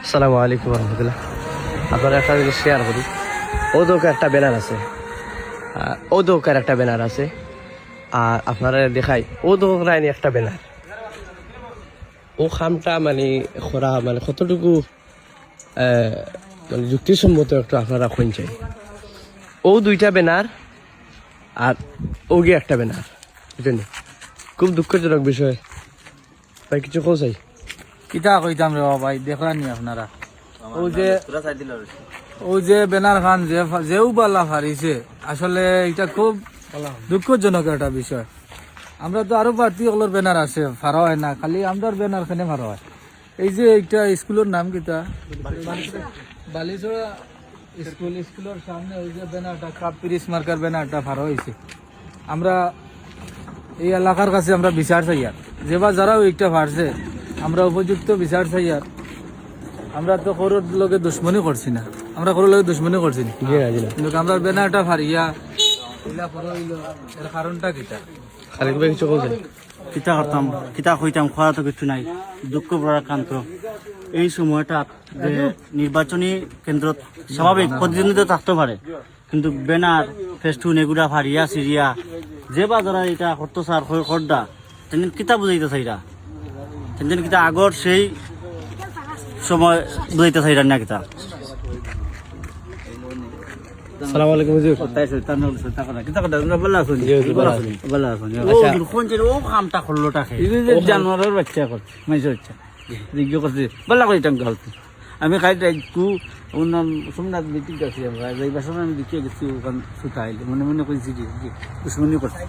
আসসালামু আলাইকুম রহমতুল্লাহ। আপনারা একটা জিনিস শেয়ার করি, ও দোকার একটা ব্যানার আছে, ও দোকার একটা ব্যানার আছে, আর আপনারা দেখাই ও দোকার একটা ব্যানার। ও খামটা মানে খরা মানে কতটুকু মানে যুক্তিসম্মত একটু আপনারা খুঁজ চাই। ও দুইটা ব্যানার আর ওগে একটা ব্যানার, বুঝলেন? খুব দুঃখজনক বিষয় ভাই, কিছু কোন চাই কিতা কইতাম রে ভাই, দেখলানি আপনারা ও যে ব্যানার খান যেও বালা ফারিছে, আসলে এটা খুব দুঃখজনক একটা বিষয়। আমরা তো আরো পার্টি ওগুলোর ব্যানার আছে, ফারা হয় না, খালি আমরার ব্যানার খানে ফারা হয়। এই যে একটা স্কুলের নাম কিতা, বালিচড়া স্কুল, স্কুলের সামনে ওই যে ব্যানারটা কাপ পিরিস মার্কার ব্যানারটা ফারা হয়েছে। আমরা এই এলাকার কাছে আমরা বিচার চাই, আর যেবা যারা ওইটা ফারছে আমরা উপযুক্ত বিচার চাই। আর আমরা তো কারোর লগে দুশ্মনী করছি না, আমরা কারোর লগে দুশ্মনী করছি না, কিন্তু আমরা ব্যানারটা ফারিয়া এর কারণটা কিতা খালিদ ভাই কিছু কোন চাই? কিতা করতাম, কিতা কইতাম, খোয়া তো কিছু নাই, দুঃখ পরাক্রান্ত এই সময়টা যে নির্বাচনী কেন্দ্রত স্বাভাবিক প্রতিদ্বন্দ্বিতা থাকতে পারে, কিন্তু ব্যানার ফেস্টুন এগুলা ফারিয়া সিরিয়া যে বা যারা এটা করতো স্যার খরদা তেন কিতা বুঝাইতে চাইরা, তেন কিতা আগর সেই সময় বুঝাইতে চাইরা না কিতা। আসসালামু আলাইকুম হুজুর। জানোয়ারের বাচ্চা করছে জিজ্ঞ করছে বল্লা করে আমি খাই সোমনাথ মিটিং আছি, আমরা এই বাসন আমি দেখিয়ে গেছি, ওখান সুতা আইলে মনে মনে করেছি দুশ্মনী করছে।